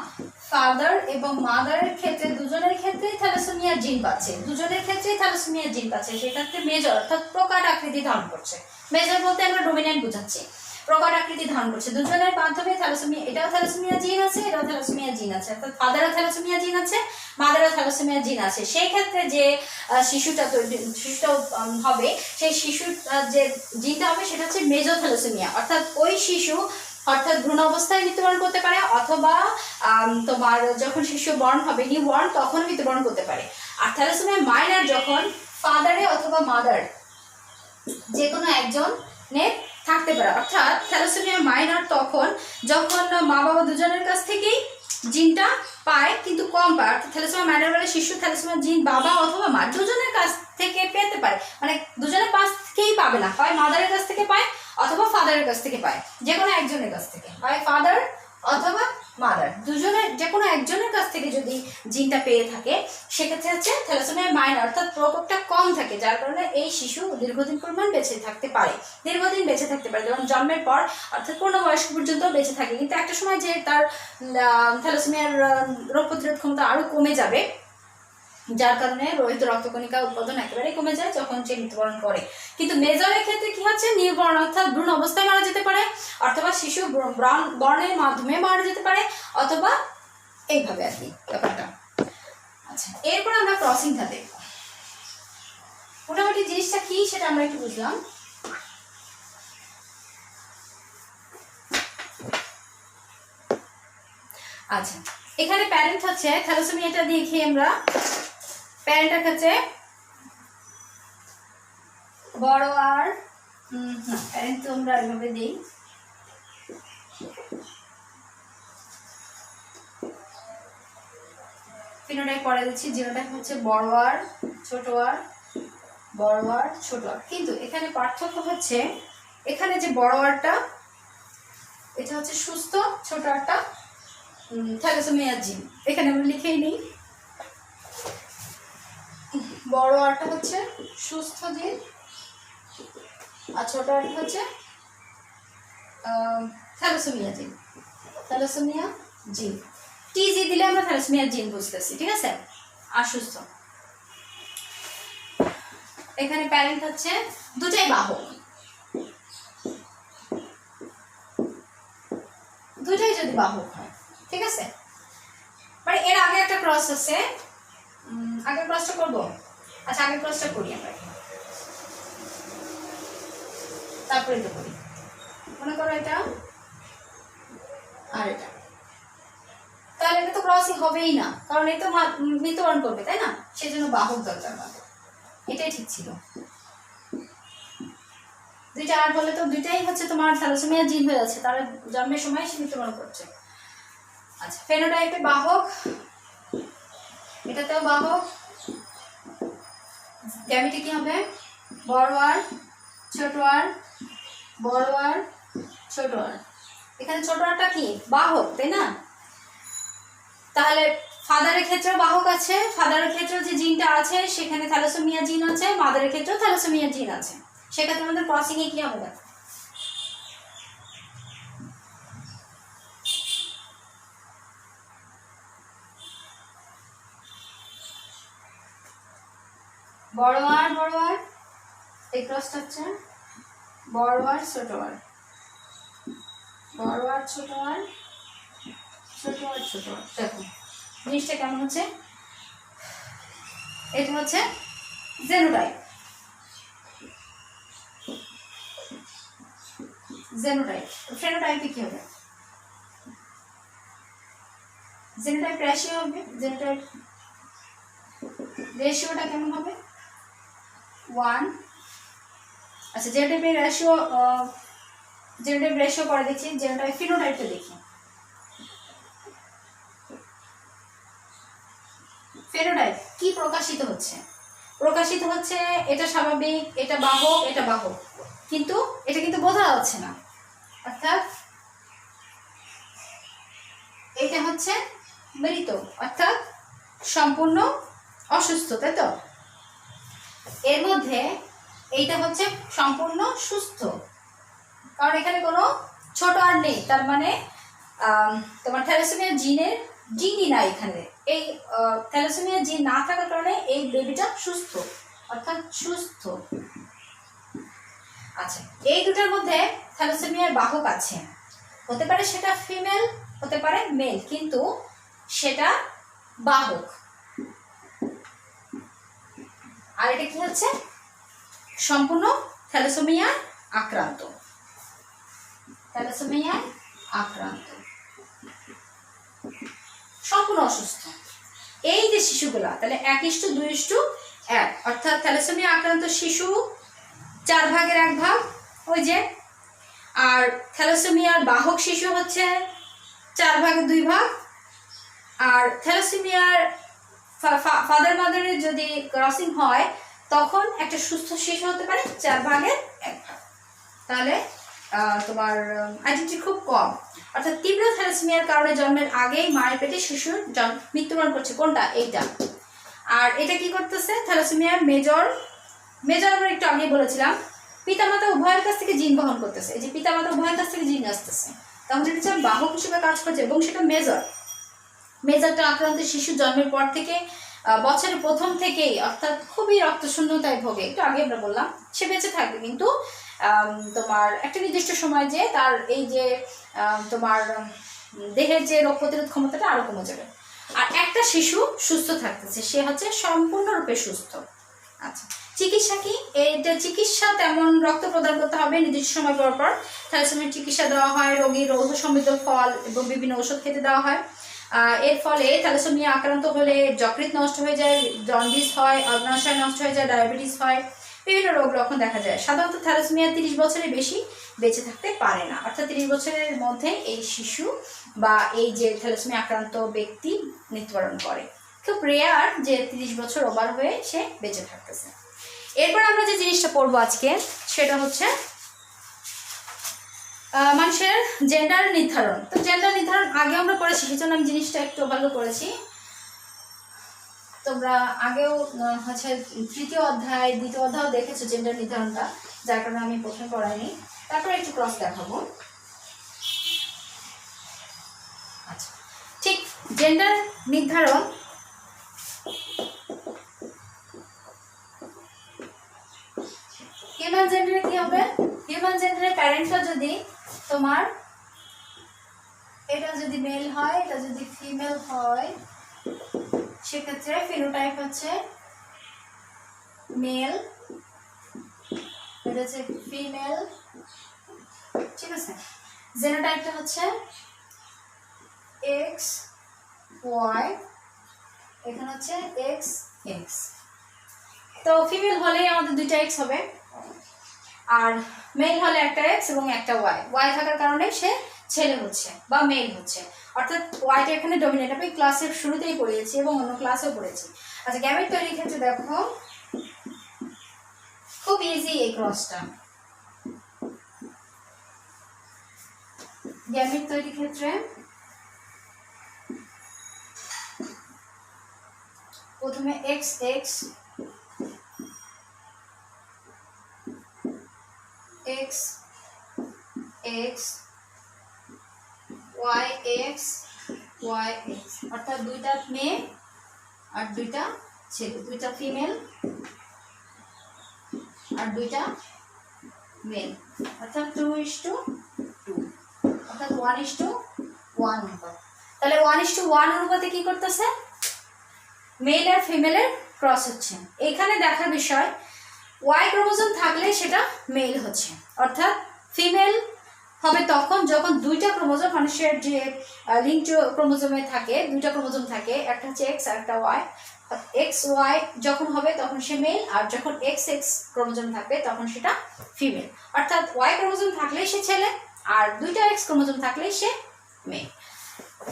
ফাদার এবং মাদারের ক্ষেত্রে দুজনের ক্ষেত্রেই থ্যালাসেমিয়ার জিন পাচ্ছে, দুজনের ক্ষেত্রেই থ্যালাসেমিয়ার জিন পাচ্ছে, সেক্ষেত্রে মেজর অর্থাৎ প্রকাট আকৃতি ধারণ করছে। মেজর বলতে আমরা ডোমিনেন্ট বোঝাচ্ছি। প্রকট আকৃতি ধারণ করছে। দুজনের মাধ্যমে থ্যালাসেমিয়া, এটাও থ্যালাসেমিয়া জিন আছে, এটাও থ্যালাসেমিয়া জিন আছে, অর্থাৎ ফাদারও থ্যালাসেমিয়া জিন আছে, মাদারও থ্যালাসেমিয়া জিন আছে। সেই ক্ষেত্রে যে শিশুটা হবে, সেই শিশুর যে জিনটা হবে সেটা হচ্ছে মেজোথ্যালাসেমিয়া, অর্থাৎ ওই শিশু অর্থাৎ ভ্রূণ অবস্থায় মৃত্যুবরণ করতে পারে, অথবা তোমার যখন শিশু বর্ণ হবে, নিউ বর্ন, তখন মৃত্যুবরণ করতে পারে। আর থ্যালাসেমিয়া মাইনর যখন ফাদারে অথবা মাদার যে কোনো একজনের থাকতে পারে, অর্থাৎ থ্যালাসেমিয়া মাইনর তখন যখন মা বাবা দুজনের কাছ থেকেই জিনটা পায় কিন্তু কম পায়, অর্থাৎ থ্যালাসেমিয়া মাইনর বলে শিশু থ্যালাসেমিয়া জিন বাবা অথবা মা দুজনের কাছ থেকে পেতে পারে, মানে দুজনের কাছ থেকেই পাবে না, হয় মাদারের কাছ থেকে পায় অথবা ফাদারের কাছ থেকে পায়, যে কোনো একজনের কাছ থেকে, হয় ফাদার অথবা মাদার, দুজনের যে কোনো একজনের কাছ থেকে যদি জিনটা পেয়ে থাকে, সেক্ষেত্রে হচ্ছে থ্যালাসেমিয়া মাইনর, অর্থাৎ প্রকোপটা কম থাকে, যার কারণে এই শিশু দীর্ঘদিন পরিমাণ বেঁচে থাকতে পারে, দীর্ঘদিন বেঁচে থাকতে পারে, যেমন জন্মের পর অর্থাৎ পূর্ণবয়স্ক পর্যন্ত বেঁচে থাকে। কিন্তু একটা সময় যে তার থ্যালাসেমিয়ার রোগ প্রতিরোধ ক্ষমতা আরও কমে যাবে, যার কারণে রোহিত রক্তকণিকা উৎপাদন একেবারেই কমে যায় যখন সে মৃত্যুবরণ করে। কিন্তু মেজরের ক্ষেত্রে কি হচ্ছে, নিউবর্ন অর্থাৎ ভ্রূণ অবস্থায় মারা যেতে পারে, অথবা শিশু বর্ণের মাধ্যমে মারা যেতে পারে, অথবা এইভাবে আর কি ব্যাপারটা। আচ্ছা, এরপর আমরা ক্রসিংটা দেখব। মোটামুটি জিনিসটা কি সেটা আমরা একটু বুঝলাম। আচ্ছা, এখানে প্যারেন্ট হচ্ছে থ্যালাসেমিয়াটা দেখি আমরা, প্যারেন্টের কাছে বড় আর প্যারেন্ট তো আমরা এভাবে দিই, ফিনোটাইপ পরে দিচ্ছি, জিনোটাইপ হচ্ছে বড় আর ছোট আর, বড় আর ছোট আর। কিন্তু এখানে পার্থক্য হচ্ছে, এখানে যে বড় আরটা এটা হচ্ছে সুস্থ, ছোট আরটা থ্যালাসেমিয়া জিন, এখানে আমরা লিখেই নিই, বড় আরটা হচ্ছে সুস্থ জিন আর ছোট আরটা হচ্ছে থ্যালাসেমিয়া জিন, থ্যালাসেমিয়া জিন। টিজি দিলে আমরা থ্যালাসেমিয়া জিন বুঝতেছি, ঠিক আছে, আর সুস্থ। এখানে প্যারেন্ট হচ্ছে দুটাই বাহক, দুটাই যদি বাহক হয়, ঠিক আছে। মানে এর আগে একটা ক্রস আছে, আগের ক্রসটা করবো। আচ্ছা, আগের ক্রসটা করি আমরা, তারপরে তো করি। মনে করো এটা আর এটা, তাহলে এটা তো ক্রসই হবেই না, কারণ এই তো মৃত্যুবরণ করবে, তাই না, সেজন্য বাহক দরকার হবে, এটাই ঠিক ছিল। দুইটা আর বলে তো দুইটাই হচ্ছে তোমার থ্যালাসেমিয়া জিন হয়ে যাচ্ছে, তারা জন্মের সময় সে মৃত্যুবরণ করছে। আচ্ছা, ফেনোটাইপে বাহক, এটাতেও বাহক, গ্যামেটে কি হবে, বড় আর ছোট আর, বড় আর ছোট আর। এখানে ছোট আরটা কি বাহক, তাই না, তাহলে ফাদারের ক্ষেত্রেও বাহক আছে, ফাদারের ক্ষেত্রেও যে জিনটা আছে সেখানে থ্যালাসেমিয়া জিন আছে, মাদারের ক্ষেত্রেও থ্যালাসেমিয়া জিন আছে, সেক্ষেত্রে আমাদের ক্রসিং এ কি হবে দেখো, বড় আর এই ক্রসটা হচ্ছে বড় আর ছোট আর, বড় আর ছোট আর, ছোট আর ছোট আর। দেখো জিনিসটা কেমন হচ্ছে, এটা হচ্ছে জেনোটাইপ, জেনোটাইপ। ফেনোটাইপে কি হবে, জেনোটাইপ রেশিও হবে, জেনোটাইপ রেশিওটা কেমন হবে 1। আচ্ছা, জেনোটাইপের রেশিও, জেনোটাইপ রেশিও পরে দেখছি, জেনোটাইপ ফিনোটাইপটা দেখি। ফেনোটাইপ কি প্রকাশিত হচ্ছে, প্রকাশিত হচ্ছে এটা স্বাভাবিক, এটা বাহক, এটা বাহক, কিন্তু এটা কিন্তু বোঝা যাচ্ছে না, অর্থাৎ এটা হচ্ছে মৃত, অর্থাৎ সম্পূর্ণ অসুস্থ, তাই তো। এর মধ্যে এইটা হচ্ছে সম্পূর্ণ সুস্থ, কারণ এখানে কোনো ছোট আর নেই, তার মানে তোমার থ্যালাসেমিয়া জিনের জিনই নাই এখানে, এই থ্যালাসেমিয়া জিন না থাকার কারণে এই বেবিটা সুস্থ, অর্থাৎ সুস্থ। আচ্ছা, এই দুটার মধ্যে থ্যালাসেমিয়ার বাহক আছে, হতে পারে সেটা ফিমেল, হতে পারে মেল, কিন্তু সেটা বাহক। আর এটা কি হচ্ছে, সম্পূর্ণ থ্যালাসেমিয়ায় আক্রান্ত, থ্যালাসেমিয়ায় আক্রান্ত, সম্পূর্ণ অসুস্থ। এই যে শিশুগুলা, তাহলে 1:2:1, অর্থাৎ থ্যালাসেমিয়া আক্রান্ত শিশু 4 ভাগের 1 ভাগ, ওই যে। আর থ্যালাসেমিয়ার বাহক শিশু হচ্ছে 4 ভাগের 2 ভাগ। আর থ্যালাসেমিয়ার ফাদার মাদারের যদি ক্রসিং হয় তখন একটা সুস্থ শিশু হতে পারে 4 ভাগের 1 ভাগ। তাহলে তোমার আইডেন্টি খুব কম, অর্থাৎ তীব্র থ্যালাসেমিয়ার কারণে জন্মের আগেই মায়ের পেটে শিশুর মৃত্যুবরণ করছে, কোনটা, এইটা। আর এটা কি করতেছে, থ্যালাসেমিয়ার মেজর আমরা একটু আগে বলেছিলাম, পিতামাতা উভয়ের কাছ থেকে জিন বহন করতেছে। এই যে পিতামাতা উভয়ের কাছ থেকে জিন আসতেছে, তখন এটা বাহক হিসেবে কাজ করছে, এবং সেটা মেজরটা আক্রান্ত শিশু জন্মের পর থেকে বছরের প্রথম থেকেই, অর্থাৎ খুবই রক্তশূন্যতায় ভোগে, একটু আগে আমরা বললাম, সে বেঁচে থাকবে, কিন্তু তোমার একটা নির্দিষ্ট সময় যে তার এই যে তোমার দেহের যে রোগ প্রতিরোধ ক্ষমতাটা আরো কমে যাবে। আর একটা শিশু সুস্থ থাকতেছে, সে হচ্ছে সম্পূর্ণরূপে সুস্থ। আচ্ছা, চিকিৎসা কি? এটা চিকিৎসা তেমন রক্ত প্রদান করতে হবে নির্দিষ্ট সময় পর পর। থ্যালাসেমিয়ার চিকিৎসা দেওয়া হয়, রোগীর রৌদ্র সমৃদ্ধ ফল এবং বিভিন্ন ওষুধ খেতে দেওয়া হয়। এর ফলে থ্যালাসেমিয়া আক্রান্ত হলে যকৃৎ নষ্ট হয়ে যায়, জন্ডিস হয়, অগ্নাশয় নষ্ট হয়ে যায়, ডায়াবেটিস হয়, বিভিন্ন রোগ লক্ষণ দেখা যায়। সাধারণত থ্যালাসেমিয়া 30 বছরের বেশি বেঁচে থাকতে পারে না, অর্থাৎ 30 বছরের মধ্যে এই শিশু বা এই যে থ্যালাসেমিয়া আক্রান্ত ব্যক্তি মৃত্যুবরণ করে। খুব রেয়ার যে 30 বছর ওভার হয়ে সে বেঁচে থাকতেছে। এরপর আমরা যে জিনিসটা পড়বো আজকে, সেটা হচ্ছে মানুষের জেন্ডার নির্ধারণ। তো জেন্ডার নির্ধারণ আগে আমরা পড়েছি, সেজন্য আমি জিনিসটা একটু ভালো করেছি। তোমরা আগেও হচ্ছে 3য় অধ্যায় 2য় অধ্যায় দেখেছো জেন্ডার নির্ধারণটা, যার কারণে আমি প্রথমে পড়াইনি। তারপরে একটু ক্রস দেখাবো। আচ্ছা, ঠিক জেন্ডার নির্ধারণ হিউম্যান জেন্ডারে কি হবে? হিউম্যান জেন্ডারের প্যারেন্টটা যদি তোমার এটা যদি মেল হয়, এটা যদি ফিমেল হয়, সেক্ষেত্রে ফিনোটাইপ হচ্ছে মেল, এটা হচ্ছে ফিমেল, ঠিক আছে। জেনোটাইপটা হচ্ছে এক্স ওয়াই, এখানে হচ্ছে এক্স এক্স। তো ফিমেল হলেই আমাদের 2টা এক্স হবে, আর মেল হলে একটা এক্স এবং একটা ওয়াই। ওয়াই থাকার কারণে সে ছেলে হচ্ছে বা মেল হচ্ছে, অর্থাৎ ওয়াইটা এখানে ডমিনেট। আমি ক্লাসের শুরুতেই পড়িয়েছি এবং অন্য ক্লাসেও পড়েছি। আচ্ছা, গ্যামেট তৈরির ক্ষেত্রে দেখো খুব ইজি এই ক্রসটা। গ্যামেট তৈরির ক্ষেত্রে প্রথমে X X X X Y X Y X, অর্থাৎ 2টা মেয়ে আর 2টা ছেলে, 2টা ফিমেল আর 2টা মেল, অর্থাৎ 2:2, অর্থাৎ 1:1 অনুপাত। তাহলে 1:1 অনুপাতে কি করতেছে? মেল আর ফিমেলের ক্রস হচ্ছে। এখানে দেখার বিষয়, ওয়াই ক্রোমোজোম থাকলে সেটা মেল হচ্ছে, অর্থাৎ ফিমেল হবে তখন যখন 2টা ক্রোমোজোম, মানুষের যে লিঙ্ক ক্রোমোজোমে থাকে 2টা ক্রোমোজোম থাকে, একটা হচ্ছে এক্স আর একটা ওয়াই। এক্স ওয়াই যখন হবে তখন সে মেল, আর যখন এক্স এক্স ক্রোমোজোম থাকবে তখন সেটা ফিমেল। অর্থাৎ ওয়াই ক্রোমোজোম থাকলেই সে ছেলে, আর 2টা এক্স ক্রোমোজোম থাকলেই সে মেল।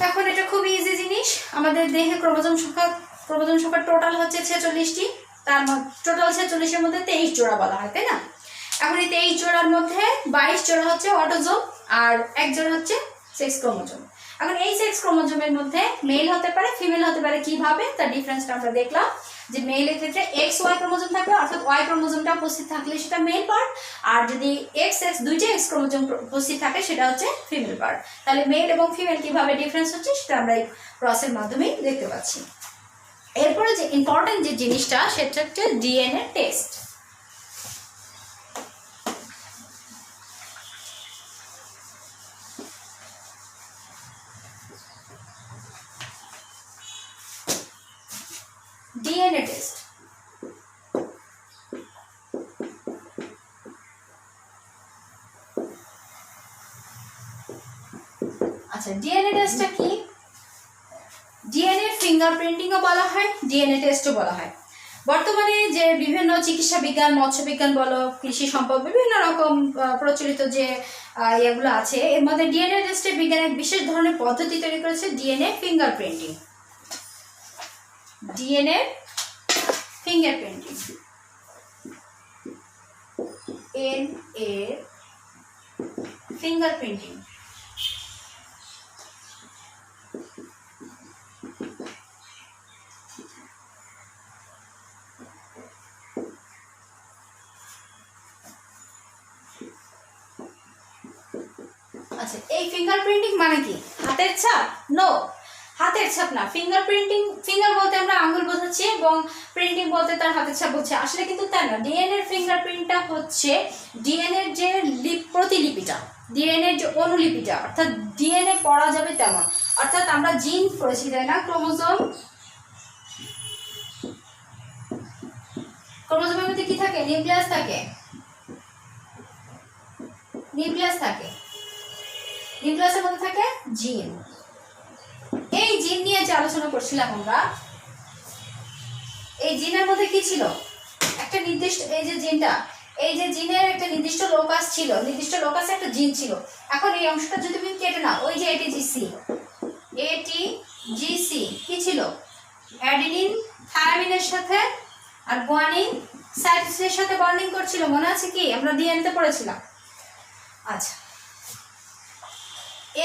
এখন এটা খুব ইজি জিনিস। আমাদের দেহে ক্রোমোজোম সংখ্যা টোটাল হচ্ছে 46টি, তার টোটাল 46-এর মধ্যে 23 জোড়া বলা হয়, তাই না? এখন এই 23 জোড়ার মধ্যে 22 জোড়া হচ্ছে অটোজোম আর 1 জোড়া হচ্ছে সেক্স ক্রোমোজোম। এখন এই সেক্স ক্রোমোজোমের মধ্যে মেল হতে পারে, ফিমেল হতে পারে। কিভাবে? তার ডিফারেন্সটা আমরা দেখলাম যে মেলের ক্ষেত্রে এক্স ওয়াই ক্রোমোজোম থাকবে, অর্থাৎ ওয়াই ক্রোমোজোমটা উপস্থিত থাকলে সেটা মেল পার্ট, আর যদি এক্স এক্স 2টা এক্স ক্রোমোজোম উপস্থিত থাকে সেটা হচ্ছে ফিমেল পার্ট। তাহলে মেল এবং ফিমেল কিভাবে ডিফারেন্স হচ্ছে সেটা আমরা এই ক্রসের মাধ্যমে দেখতে পাচ্ছি। এরপরে যে ইম্পর্টেন্ট যে জিনিসটা সেটা হচ্ছে ডিএনএ টেস্ট। আচ্ছা ডিএনএ টেস্টটা কি? ডিএনএ ফিঙ্গারপ্রিন্টিংও বলা হয়, ডিএনএ টেস্টও বলা হয়। বর্তমানে যে বিভিন্ন চিকিৎসা বিজ্ঞান, মৎস্য বিজ্ঞান বলো, কৃষি সম্পদ, বিভিন্ন রকম প্রচলিত যে ইয়েগুলো আছে, এর মধ্যে ডিএনএ টেস্টের বিজ্ঞানের বিশেষ ধরনের পদ্ধতি তৈরি করেছে DNA fingerprinting. DNA fingerprinting, NA fingerprinting. আচ্ছা এই ফিঙ্গারপ্রিন্টিং মানে কি? হাতের ছাপ? নো, হাতের ছাপ না। ফিঙ্গারপ্রিন্টিং, ফিঙ্গার বলতে আমরা আঙ্গুল বোঝাচ্ছি এবং প্রিন্টিং বলতে তার হাতের ছাপ বোঝাচ্ছি, আসলে কিন্তু তাই না। ডিএনএ ফিঙ্গারপ্রিন্টটা হচ্ছে ডিএনএর যে প্রতিলিপিটা, ডিএনএর যে অনুলিপিটা, অর্থাৎ ডিএনএ পড়া যাবে তেমন। অর্থাৎ আমরা জিন পড়েছি তাই না, ক্রোমোজোম, ক্রোমোজোমের মধ্যে কি থাকে? নিউক্লিয়াস থাকে, নিউক্লিয়াস থাকে, নিউক্লিয়াসের মধ্যে থাকে জিন। এই জিন নিয়ে যে আলোচনা করছিলাম আমরা, এই জিনের মধ্যে কি ছিল? একটা নির্দিষ্ট, এই যে জিনটা, এই যে জিনের একটা নির্দিষ্ট লোকাস ছিল, নির্দিষ্ট লোকাসে একটা জিন ছিল। এখন এই অংশটা যদি তুমি কেটে নাও, ওই যে এটিজিসি, এটিজিসি কি ছিল? অ্যাডিনিন থায়ামিনের সাথে আর গুয়ানিন সাইটোসিনের সাথে বন্ডিং করছিল, মনে আছে কি? আমরা ডিএনএতে পড়েছিলাম। আচ্ছা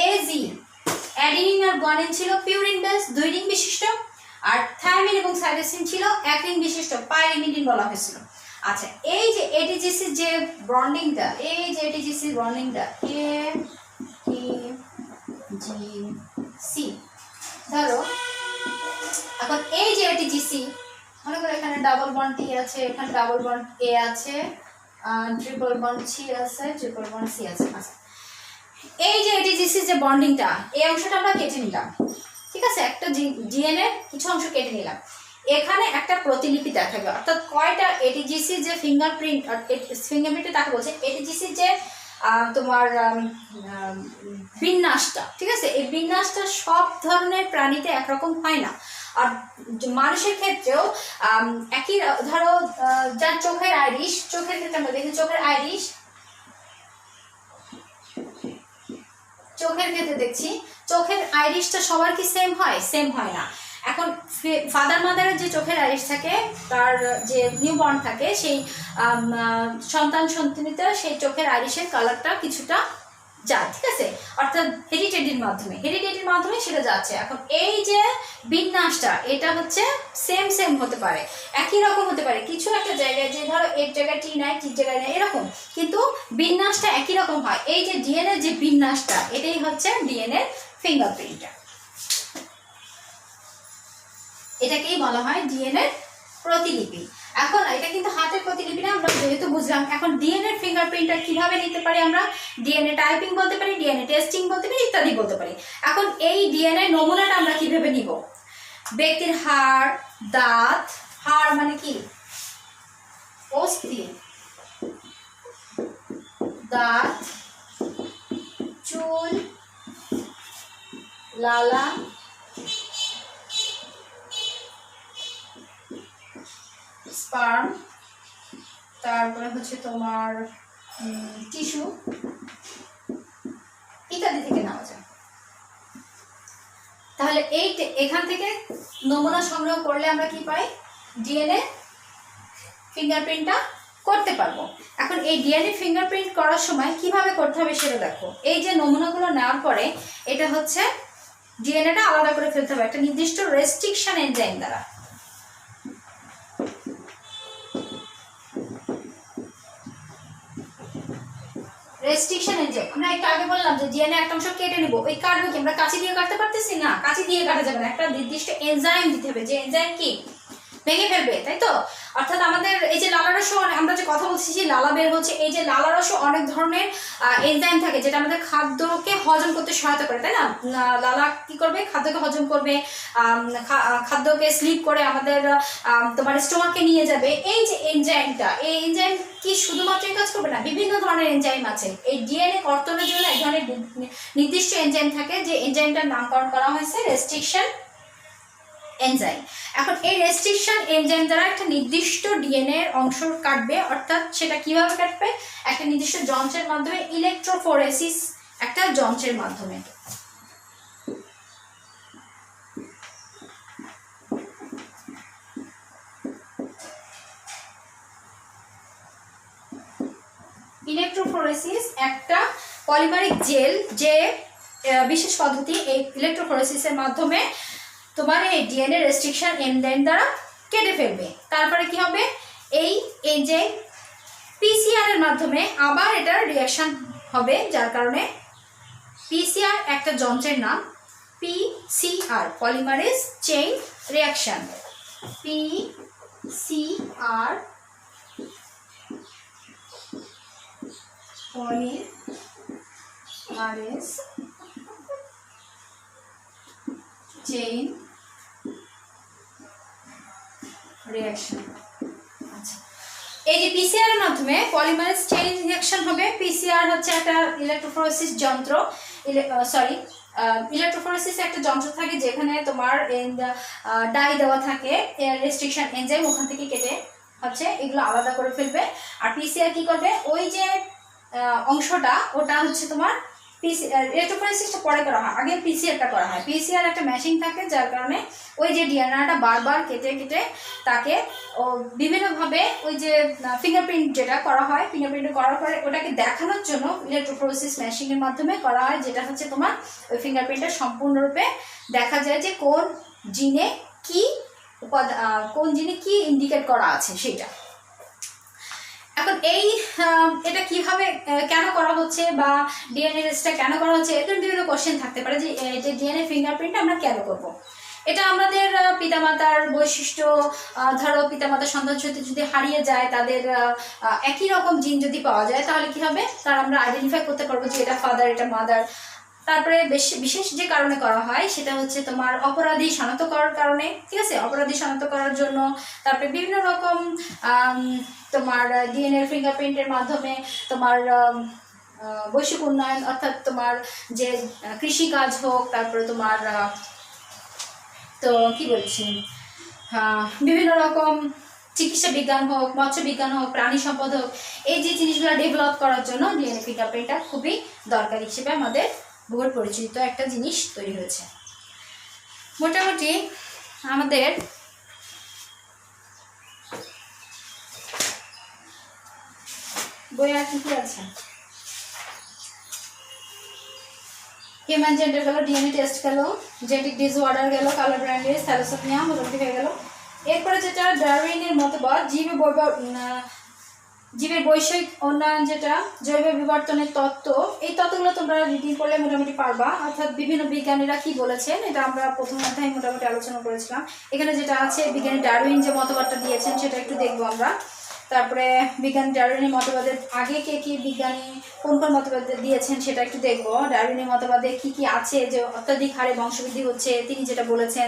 এজি অ্যাডিনিন আর গুয়ানিন ছিল পিউরিন বেস, 2 রিং বিশিষ্ট, আর থায়ামিন এবং সাইটোসিন ছিল 1 রিং বিশিষ্ট, পাইরিমিডিন বলা হয়েছিল। আচ্ছা এই যে এটিজিসি যে বন্ডিংটা, এই যে এটিজিসি বন্ডিংটা, এ টি জি সি, ধরো এখন এই যে এটিজিসি, মনে করো এখানে ডাবল বন্ড টি আছে, এখানে ডাবল বন্ড এ আছে, ট্রিপল বন্ড সি আছে, ট্রিপল বন্ড সি আছে। আচ্ছা এই যে এটিজিসি যে বন্ডিংটা, এই অংশটা আমরা কেটে নিলাম, ঠিক আছে? একটা ডিএনএ কিছু অংশ কেটে নিলাম, এখানে একটা প্রতিলিপি দেখাবে। অর্থাৎ কয়টা এটিজিসি যে ফিঙ্গারপ্রিন্ট, ফিঙ্গারপ্রিন্টে তাকে বলছে এটিজিসি যে তোমার বিন্যাসটা, ঠিক আছে? এই বিন্যাসটা সব ধরনের প্রাণীতে একরকম হয় না। আর মানুষের ক্ষেত্রেও একই, ধরো যার চোখের আইরিশ, চোখের ক্ষেত্রে আমরা দেখি চোখের আইরিশ, চোখের ক্ষেত্রে দেখছি চোখের আইরিশটা সবার কি সেম হয়? সেম হয় না। এখন ফাদার মাদারের যে চোখের আইরিশ থাকে, তার যে নিউবর্ন থাকে, সেই সন্তান সন্ততিতে সেই চোখের আইরিশের কালারটা কিছুটা যায়, ঠিক আছে? অর্থাৎ হেরিটেডির মাধ্যমে সেটা যাচ্ছে। এখন এই যে বিন্যাসটা, এটা হচ্ছে সেম হতে পারে, একই রকম হতে পারে, কিছু একটা জায়গায়, যে ধরো এক জায়গায় টি নাই, টির জায়গায় নাই, এরকম, কিন্তু বিন্যাসটা একই রকম হয়। এই যে ডিএনএ যে বিন্যাসটা, এটাই হচ্ছে ডিএনএ ফিঙ্গারপ্রিন্টটা, এটাকেই বলা হয় ডিএনএ প্রতিলিপি। এখন এটা কিন্তু হাতের প্রতিলিপি না, আমরা যেহেতু বুঝলাম। এখন ডিএনএ ফিঙ্গারপ্রিন্টটা কিভাবে নিতে পারি? আমরা ডিএনএ টাইপিং বলতে পারি, ডিএনএ টেস্টিং বলতে পারি, ইত্যাদি বলতে পারি। এখন এই ডিএনএ নমুনাটা আমরা কিভাবে নিব? ব্যক্তির হাড়, দাঁত, হাড় মানে কি? অস্থি, দাঁত, চুল, লালা, স্পার্ম, তারপরে হচ্ছে তোমার টিস্যু, ইত্যাদি থেকে নেওয়া যায়। তাহলে এই এখান থেকে নমুনা সংগ্রহ করলে আমরা কি পাই? ডিএনএ ফিঙ্গারপ্রিন্টটা করতে পারবো। এখন এই ডিএনএ ফিঙ্গারপ্রিন্ট করার সময় কিভাবে করতে হবে সেটা দেখো। এই যে নমুনাগুলো নেওয়ার পরে, এটা হচ্ছে ডিএনএটা আলাদা করে ফেলতে হবে একটা নির্দিষ্ট রেস্ট্রিকশন এনজাইম দ্বারা। রেস্ট্রিকশন এনজাইম, আমরা একটু আগে বললাম যে ডিএনএ একটা অংশ কেটে নিব, ওই কাটবো কি? আমরা কাঁচি দিয়ে কাটতে পারতেছি না, কাঁচি দিয়ে কাটা যাবে না, একটা নির্দিষ্ট এনজাইম দিতে হবে, যে এনজাইম কি ভেঙে ফেলবে, তাই তো? অর্থাৎ আমাদের এই যে লালারস, আমরা যে কথা বলছি যে লালা বের হচ্ছে, এই যে লালারস অনেক ধরনের এনজাইম থাকে যেটা আমাদের খাদ্যকে হজম করতে সহায়তা করে, তাই না? লালা কি করবে? খাদ্যকে হজম করবে, খাদ্যকে স্লিপ করে আমাদের তোমার স্টোমাকে নিয়ে যাবে। এই যে এনজাইমটা, এই এনজাইম কি শুধুমাত্র এই কাজ করবে না, বিভিন্ন ধরনের এনজাইম আছে। এই ডিএনএ কর্তনের জন্য এক ধরনের নির্দিষ্ট এনজাইম থাকে, যে এনজাইমটার নামকরণ করা হয়েছে রেস্ট্রিকশন এনজাইম। এখন এই রেস্ট্রিকশন এনজাইম দ্বারা একটা নির্দিষ্ট ডিএনএ এর অংশ কাটবে, অর্থাৎ সেটা কিভাবে কাটবে? একটা নির্দিষ্ট যন্ত্রের মাধ্যমে, ইলেকট্রোফোরেসিস একটা যন্ত্রের মাধ্যমে। ইলেকট্রোফোরেসিস একটা পলিমারিক জেল, যে বিশেষ পদ্ধতি, এই ইলেকট্রোফোরেসিসের মাধ্যমে তোমার এই ডিএনএ রেস্ট্রিকশন এনজাইম দ্বারা কেটে ফেলবে। তারপরে কি হবে? এই এনজাইম পিসিআর এর মাধ্যমে আবার এটার রিঅ্যাকশন হবে, যার কারণে পিসিআর একটা যন্ত্রের নাম, PCR polymerase chain reaction, PCR polymerase chain reaction. আচ্ছা, এই যে পিসিআর এর মাধ্যমে পলিমারেজ চেইন রিঅ্যাকশন হবে। পিসিআর হচ্ছে একটা ইলেকট্রোফোরেসিস যন্ত্র, ইলেকট্রোফোরেসিস একটা যন্ত্র থাকে যেখানে তোমার ডাই দেওয়া থাকে, রেস্ট্রিকশন এনজাইম ওখান থেকে কেটে হচ্ছে এগুলো আলাদা করে ফেলবে। আর পিসিআর কি করবে? ওই যে অংশটা, ওটা হচ্ছে তোমার ইলেকট্রোফোরেসিসটা পরে করা হয়, আগে পিসিআরটা করা হয়। পিসিআর একটা মেশিন থাকে, যার কারণে ওই যে ডিএনএটা বারবার কেটে কেটে তাকে বিভিন্নভাবে ওই যে ফিঙ্গারপ্রিন্ট যেটা করা হয়, ফিঙ্গারপ্রিন্ট করার পরে ওটাকে দেখানোর জন্য ইলেকট্রোফোরেসিস মেশিনের মাধ্যমে করা হয়, যেটা হচ্ছে তোমার ওই ফিঙ্গারপ্রিন্টটা সম্পূর্ণরূপে দেখা যায় যে কোন জিনে কি কোন জিনে কি ইন্ডিকেট করা আছে সেটা। এখন এটা কিভাবে কেন করা হচ্ছে, বা ডিএনএ টেস্টটা কেন করা হচ্ছে, এরকম বিভিন্ন কোশ্চেন থাকতে পারে যে ডিএনএ ফিঙ্গারপ্রিন্ট আমরা কেন করব। এটা আমাদের পিতামাতার বৈশিষ্ট্য, ধরো পিতামাতার সন্তান যদি হারিয়ে যায়, তাদের একই রকম জিন যদি পাওয়া যায়, তাহলে কি হবে? তার আমরা আইডেন্টিফাই করতে পারবো যে এটা ফাদার, এটা মাদার। তারপরে বিশেষ যে কারণে করা হয় সেটা হচ্ছে তোমার অপরাধী শনাক্ত করার কারণে, ঠিক আছে? অপরাধী শনাক্ত করার জন্য। তারপরে বিভিন্ন রকম তোমার ডিএনএ ফিঙ্গারপ্রিন্টের মাধ্যমে তোমার বৈশ্বিক উন্নয়ন, অর্থাৎ তোমার যে কৃষিকাজ হোক, তারপরে তোমার তো কি বলছি, বিভিন্ন রকম চিকিৎসা বিজ্ঞান হোক, মৎস্য বিজ্ঞান হোক, প্রাণী সম্পদ হোক, এই যে জিনিসগুলো ডেভেলপ করার জন্য ডিএনএ ফিঙ্গারপ্রিন্টটা খুবই দরকারি হিসেবে আমাদের বহুল পরিচিত একটা জিনিস তৈরি হয়েছে। মোটামুটি আমাদের বই আর কি আছে? হিউম্যান জেন্ডার গেল, ডিএনএ টেস্ট গেল, জেনেটিক ডিসঅর্ডার গেল, কালার ব্লাইন্ডনেস, থ্যালাসেমিয়া মোটামুটি হয়ে গেল। এরপরে যেটা ডারউইনের মতবাদ, জীবের বৈষয়িক উন্নয়ন, যেটা জৈব বিবর্তনের তত্ত্ব, এই তত্ত্বগুলো তোমরা রিডিং করলে মোটামুটি পারবা। অর্থাৎ বিভিন্ন বিজ্ঞানীরা কি বলেছেন, এটা আমরা প্রথম অধ্যায়ে মোটামুটি আলোচনা করেছিলাম। এখানে যেটা আছে, বিজ্ঞানী ডারউইন যে মতবাদটা দিয়েছেন সেটা একটু দেখবো আমরা। তারপরে বিজ্ঞানী ডারউইনের মতবাদের আগে কে কি বিজ্ঞানী কোন কোন মতবাদ দিয়েছেন সেটা একটু দেখবো। ডারউইনের মতবাদে কি কি আছে, যে অত্যাধিক হারে বংশবৃদ্ধি হচ্ছে, তিনি যেটা বলেছেন,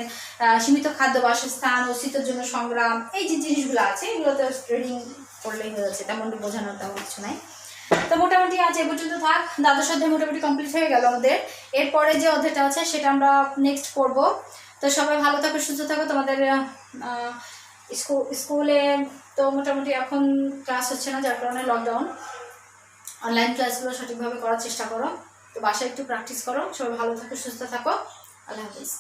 সীমিত খাদ্য, বাসস্থান, অস্তিত্বের জন্য সংগ্রাম, এই যে জিনিসগুলো আছে এগুলোতে রিডিং করলেই হয়ে যাচ্ছে, তেমন বোঝানোর তেমন কিছু নাই। তো মোটামুটি আজ এ পর্যন্ত থাক। দ্বাদশ অধ্যায় মোটামুটি কমপ্লিট হয়ে গেল আমাদের। এরপরে যে অধ্যায়টা আছে সেটা আমরা নেক্সট করব। তো সবাই ভালো থাকো, সুস্থ থাকো। তোমাদের স্কুলে তো মোটামুটি এখন ক্লাস হচ্ছে না, যার কারণে লকডাউন। অনলাইন ক্লাসগুলো সঠিকভাবে করার চেষ্টা করো। তো বাসায় একটু প্র্যাকটিস করো। সবাই ভালো থাকো, সুস্থ থাকো। আল্লাহ হাফিজ।